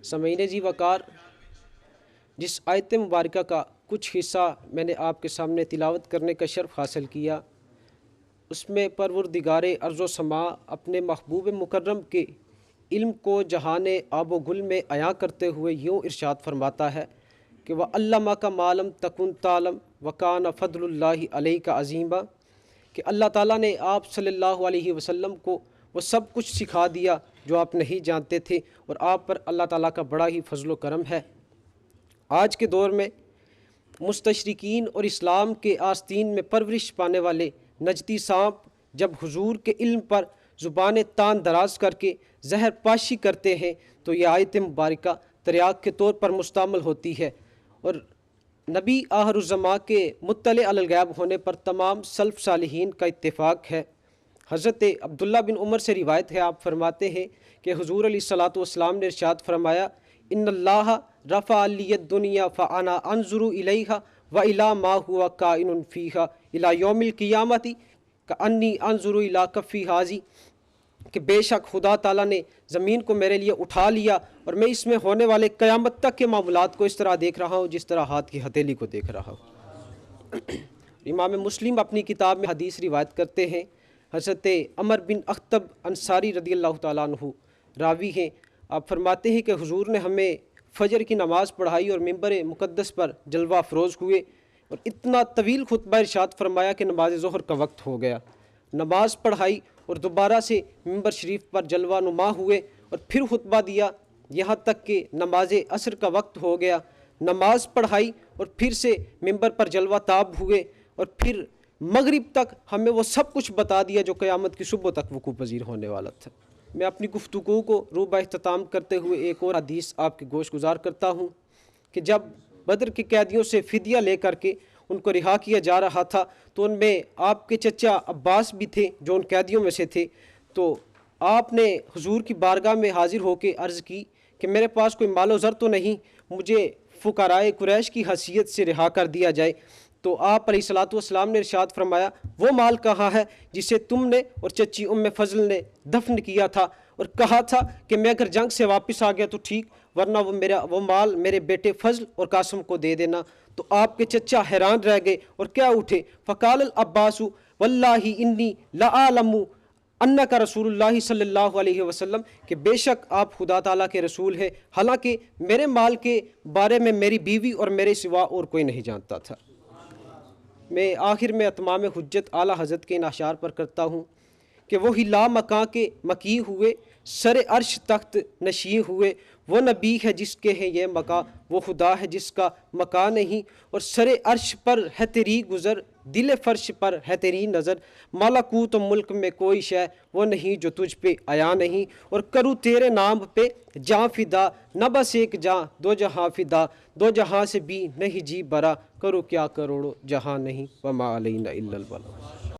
سامعین جی وقار، جس آیت مبارکہ کا کچھ حصہ میں نے آپ کے سامنے تلاوت کرنے کا شرف حاصل کیا، اس میں پروردگار ارض و سماء اپنے محبوب مکرم کے علم کو جہان آب و گل میں عیاں کرتے ہوئے یوں ارشاد فرماتا ہے کہ وَعَلَّمَكَ مَا لَمْ تَكُنْ تَعْلَمْ وَكَانَ فَضْلُ اللَّهِ عَلَيْكَ عَظِيمًا، کہ اللہ تعالیٰ نے آپ صلی اللہ علیہ وسلم کو وہ سب کچھ سکھا دیا جو آپ نہیں جانتے تھے، اور آپ پر اللہ تعالیٰ کا بڑا ہی فضل و کرم ہے۔ آج کے دور میں مستشرقین اور اسلام کے آستین میں پرورش پانے والے نجدی سانپ جب حضور کے علم پر زبان تان دراز کر کے زہر پاشی کرتے ہیں تو یہ آیت مبارکہ تریاق کے طور پر مستعمل ہوتی ہے، اور نبی آخر الزماں کے مطلع علی الغیب ہونے پر تمام سلف صالحین کا اتفاق ہے۔ حضرت عبداللہ بن عمر سے روایت ہے، آپ فرماتے ہیں کہ حضور علیہ الصلاۃ والسلام نے ارشاد فرمایا ان اللہ رفع لی الدنیا فانا انظر الیہا والی ما ہوا کائن فیہا الی یوم القیامت کانی انظر الی کفی حاذی، کہ بے شک خدا تعالیٰ نے زمین کو میرے لیے اٹھا لیا اور میں اس میں ہونے والے قیامت تک کے معاملات کو اس طرح دیکھ رہا ہوں جس طرح ہاتھ کی ہتھیلی کو دیکھ رہا ہوں۔ امام مسلم اپنی کتاب میں حدیث روایت کرتے ہیں، حضرت عمر بن اخطب انصاری رضی اللہ تعالیٰ عنہ راوی ہیں، آپ فرماتے ہیں کہ حضور نے ہمیں فجر کی نماز پڑھائی اور ممبر مقدس پر جلوہ افروز ہوئے اور اتنا طویل خطبہ ارشاد فرمایا کہ نماز ظہر کا وقت ہو گیا، نماز پڑھائی اور دوبارہ سے ممبر شریف پر جلوہ نما ہوئے اور پھر خطبہ دیا یہاں تک کہ نماز عصر کا وقت ہو گیا، نماز پڑھائی اور پھر سے ممبر پر جلوہ تاب ہوئے اور پھر مغرب تک ہمیں وہ سب کچھ بتا دیا جو قیامت کی صبح تک وقوع پذیر ہونے والا تھا۔ میں اپنی گفتگو کو روبہ اختتام کرتے ہوئے ایک اور حدیث آپ کی گوش گزار کرتا ہوں کہ جب بدر کے قیدیوں سے فدیہ لے کر کے ان کو رہا کیا جا رہا تھا تو ان میں آپ کے چچا عباس بھی تھے جو ان قیدیوں میں سے تھے، تو آپ نے حضور کی بارگاہ میں حاضر ہو کے عرض کی کہ میرے پاس کوئی مال و زر تو نہیں، مجھے فقراء قریش کی حیثیت سے رہا کر دیا جائے۔ تو آپ علیہ الصلاۃ والسلام نے ارشاد فرمایا وہ مال کہاں ہے جسے تم نے اور چچی ام فضل نے دفن کیا تھا اور کہا تھا کہ میں اگر جنگ سے واپس آ گیا تو ٹھیک، ورنہ وہ مال میرے بیٹے فضل اور قاسم کو دے دینا۔ تو آپ کے چچا حیران رہ گئے اور کیا اٹھے، فقال العباس واللہ انی لأعلم انک رسول اللہ صلی اللہ علیہ وسلم، کہ بے شک آپ خدا تعالیٰ کے رسول ہیں، حالانکہ میرے مال کے بارے میں میری بیوی اور میرے سوا اور کوئی نہیں جانتا تھا۔ میں آخر میں اتمام حجت اعلیٰ حضرت کے ان اشعار پر کرتا ہوں کہ وہی لا مکاں کے مکی ہوئے، سر عرش تخت نشیں ہوئے، وہ نبی ہے جس کے ہیں یہ مکاں، وہ خدا ہے جس کا مکاں نہیں، اور سر عرش پر ہے تیری گزر، دل فرش پر ہے تیری نظر، ملکوت و ملک میں کوئی شے وہ نہیں جو تجھ پہ عیاں نہیں، اور کروں تیرے نام پہ جاں فدا، نہ بس ایک جاں دو جہاں فدا، دو جہاں سے بھی نہیں جی برا، کرو کیا کروڑو جہاں نہیں، وما علینا الا البلاغ۔